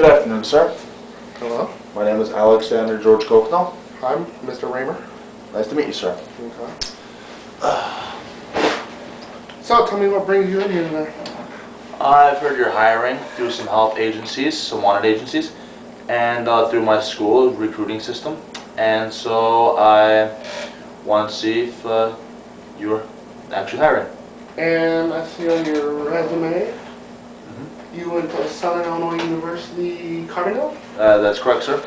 Good afternoon, sir. Hello. My name is Alexander George Kochno. I'm Mr. Raymer. Nice to meet you, sir. Okay. So, tell me what brings you in here today. I've heard you're hiring through some help agencies, some wanted agencies, and through my school recruiting system. And so I want to see if you're actually hiring. And I see on your resume, you went to Southern Illinois University, Carbondale? That's correct, sir.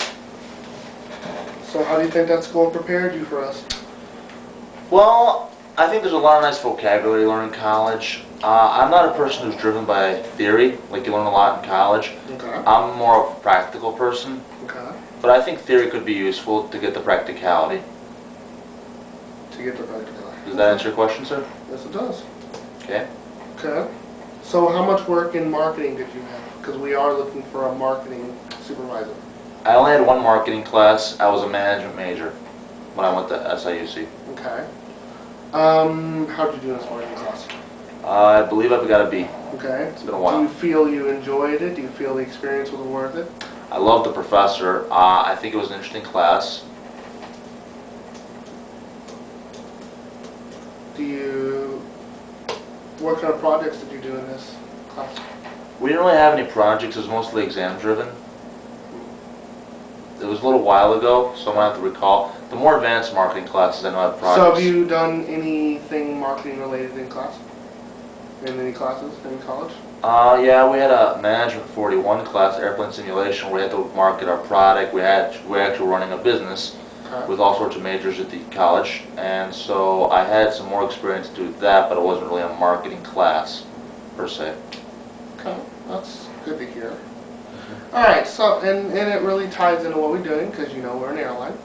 So how do you think that school prepared you for us? Well, I think there's a lot of nice vocabulary learned in college. I'm not a person who's driven by theory, like you learn a lot in college. Okay. I'm more of a practical person, Okay. but I think theory could be useful to get the practicality. To get the practicality. Does that answer your question, sir? Yes, it does. Okay. Okay. So how much work in marketing did you have? Because we are looking for a marketing supervisor. I only had one marketing class. I was a management major when I went to SIUC. Okay. How did you do in this marketing class? I believe I've got a B. Okay. It's been a while. Do you feel you enjoyed it? Do you feel the experience was worth it? I love the professor. I think it was an interesting class. What kind of projects did you do in this class? We didn't really have any projects. It was mostly exam driven. It was a little while ago, so I'm going to have to recall. The more advanced marketing classes, I know have projects. So have you done anything marketing related in class? In any classes in college? Yeah, we had a Management 41 class, airplane simulation, where we had to market our product. We're actually running a business with all sorts of majors at the college, and so I had some more experience to do with that, but it wasn't really a marketing class, per se. Okay, that's good to hear. Alright, so, and it really ties into what we're doing, because you know we're an airline.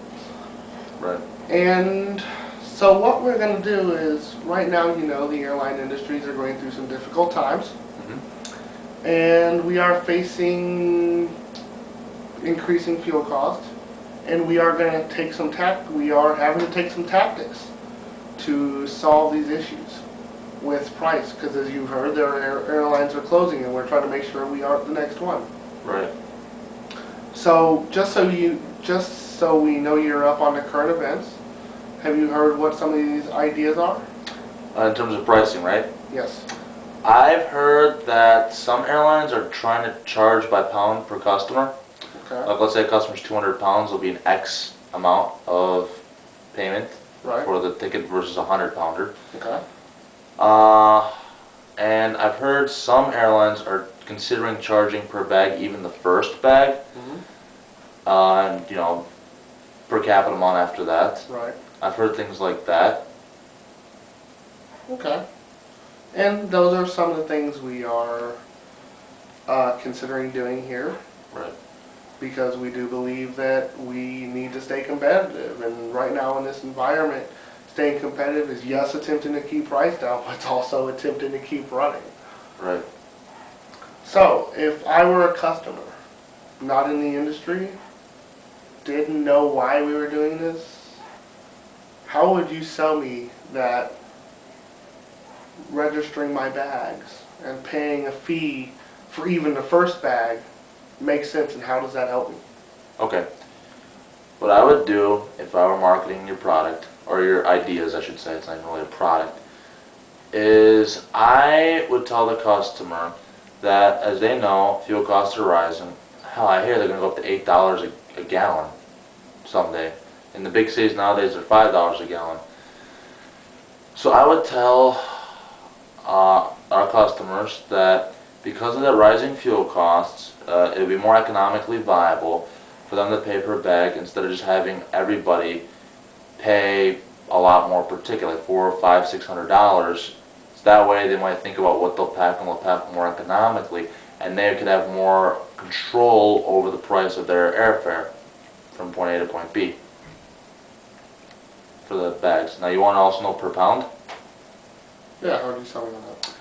Right. And so what we're going to do is, right now you know the airline industries are going through some difficult times. And we are facing increasing fuel costs. And we are going to take we are having to take some tactics to solve these issues with price, because as you've heard, there are airlines are closing, and we're trying to make sure we aren't the next one. Right. So just so we know you're up on the current events, have you heard what some of these ideas are? In terms of pricing, right? Yes. I've heard that some airlines are trying to charge by pound per customer. Okay. Like, let's say a customer's 200 pounds, will be an X amount of payment for the ticket versus a 100-pounder. Okay. And I've heard some airlines are considering charging per bag, even the first bag, and per capita amount after that. Right. I've heard things like that. Okay. And those are some of the things we are considering doing here. Right. Because we do believe that we need to stay competitive, and right now in this environment, staying competitive is, yes, attempting to keep price down, but it's also attempting to keep running. Right. So, if I were a customer, not in the industry, didn't know why we were doing this, how would you sell me that registering my bags and paying a fee for even the first bag makes sense, and how does that help me? Okay. What I would do if I were marketing your product, or your ideas I should say, it's not even really a product, is I would tell the customer that as they know fuel costs are rising, hell, I hear they're going to go up to $8 a gallon someday. In the big cities nowadays they're $5 a gallon. So I would tell our customers that because of the rising fuel costs, it would be more economically viable for them to pay per bag instead of just having everybody pay a lot more per ticket, like $400, $500, $600. So that way they might think about what they'll pack, and they'll pack more economically, and they could have more control over the price of their airfare from point A to point B for the bags. Now you want to also know per pound? Yeah, how would you sell me on that?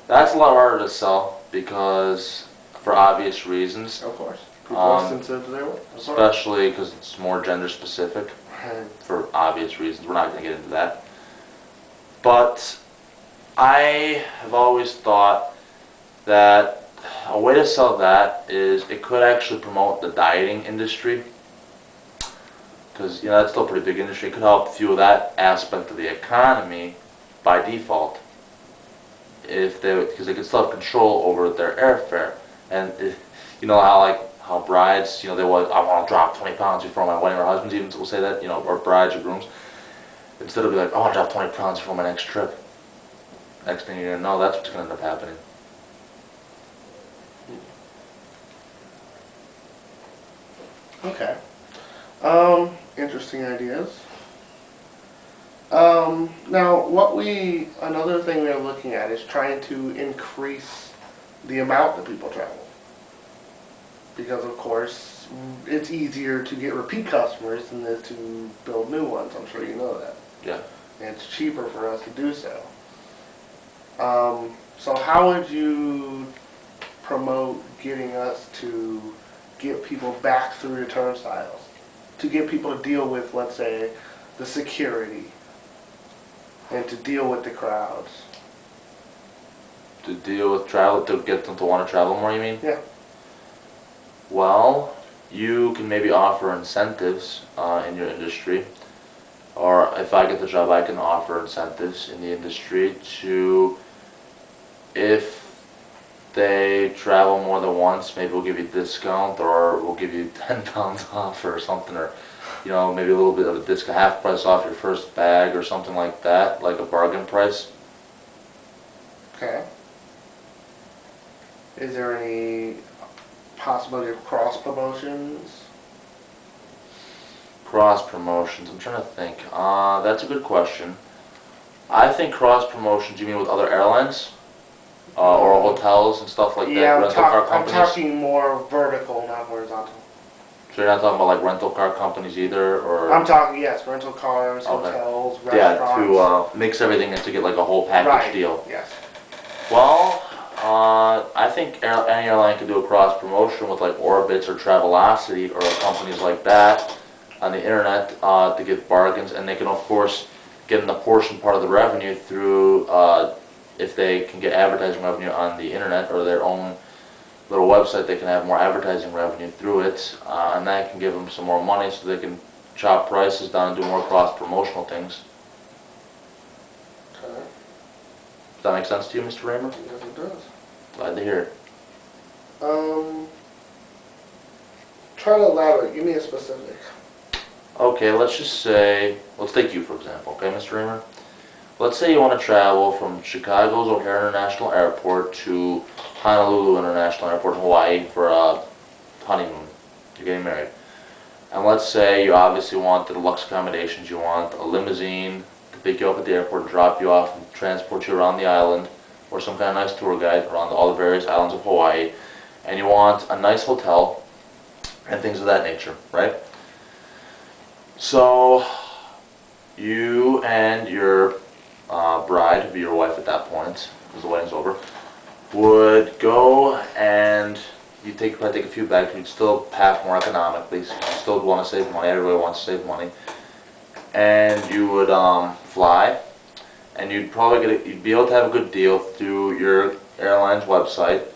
That's a lot harder to sell because, for obvious reasons. Of course. People are sensitive to their work. Especially because it's more gender specific. Right. For obvious reasons. We're not going to get into that. But I have always thought that a way to sell that is it could actually promote the dieting industry, because that's still a pretty big industry. It could help fuel that aspect of the economy by default, because they could still have control over their airfare. And you know how brides, they want, I want to drop 20 pounds before my wedding, or husbands even will say that, or brides or grooms, instead of be like, I want to drop 20 pounds before my next trip. Next thing you're gonna know, that's what's gonna end up happening. Okay. Interesting ideas. Now, another thing we're looking at is trying to increase the amount that people travel. Because, of course, it's easier to get repeat customers than it is to build new ones. I'm sure you know that. Yeah. And it's cheaper for us to do so. So how would you promote getting us to get people back through the turnstiles? To get people to deal with, let's say, the security, and to deal with the crowds. To deal with travel, to get them to want to travel more, you mean? Yeah. Well, you can maybe offer incentives in your industry, or if I get the job, I can offer incentives in the industry to, if they travel more than once, maybe we'll give you a discount, or we'll give you 10 pounds off or something, or maybe a little bit of a discount, half price off your first bag or something like that, like a bargain price. Okay. Is there any possibility of cross promotions? Cross promotions, I'm trying to think. That's a good question. I think cross promotions, you mean with other airlines? Or hotels and stuff like that, rental car companies? I'm talking more vertical, not horizontal. So you're not talking about like rental car companies either, or? I'm talking, yes, rental cars, Okay. hotels, Yeah, restaurants. to mix everything in to get like a whole package deal. Yes. Well, I think any airline could do a cross promotion with like Orbitz or Travelocity or companies like that on the internet to get bargains, and they can of course get an apportion part of the revenue through if they can get advertising revenue on the internet or their own little website. They can have more advertising revenue through it, and that can give them some more money so they can chop prices down and do more cross promotional things. Okay. Does that make sense to you, Mr. Raymer? Yes, it does. Glad to hear it. Try to elaborate. Give me a specific. Okay, let's take you for example, okay, Mr. Raymer? Let's say you want to travel from Chicago's O'Hare International Airport to Honolulu International Airport in Hawaii for a honeymoon. You're getting married. And let's say you obviously want the deluxe accommodations. You want a limousine to pick you up at the airport, drop you off, and transport you around the island, or some kind of nice tour guide around all the various islands of Hawaii. And you want a nice hotel and things of that nature, right? So you and your bride, who'd be your wife at that point, because the wedding's over, would go and you'd probably take a few bags, but you'd still pack more economically, so you still want to save money. Everybody wants to save money. And you would fly, and you'd be able to have a good deal through your airline's website,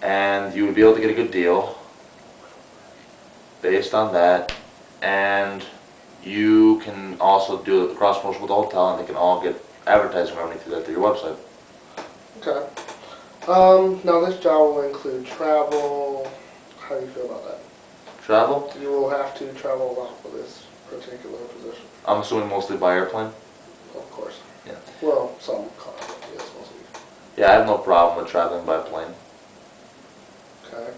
and you would be able to get a good deal based on that, and you can also do the cross promotion with the hotel, and they can all get advertising revenue through your website. Okay. Now this job will include travel. How do you feel about that? Travel? You will have to travel a lot for this particular position. I'm assuming mostly by airplane? Of course. Yeah. Well, some cars, yes, mostly. Yeah, I have no problem with traveling by plane. Okay.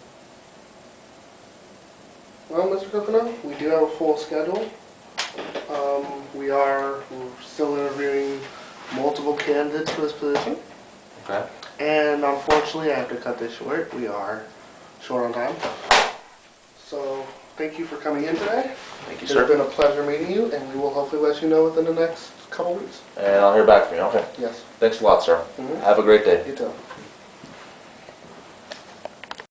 Well, Mr. Kochno, we do have a full schedule. We're still interviewing multiple candidates for this position. Okay. And unfortunately, I have to cut this short. We are short on time. So, thank you for coming in today. Thank you, It's sir. been a pleasure meeting you, and we will hopefully let you know within the next couple weeks. And I'll hear back from you. Okay. Yes. Thanks a lot, sir. Mhm. Have a great day. You too.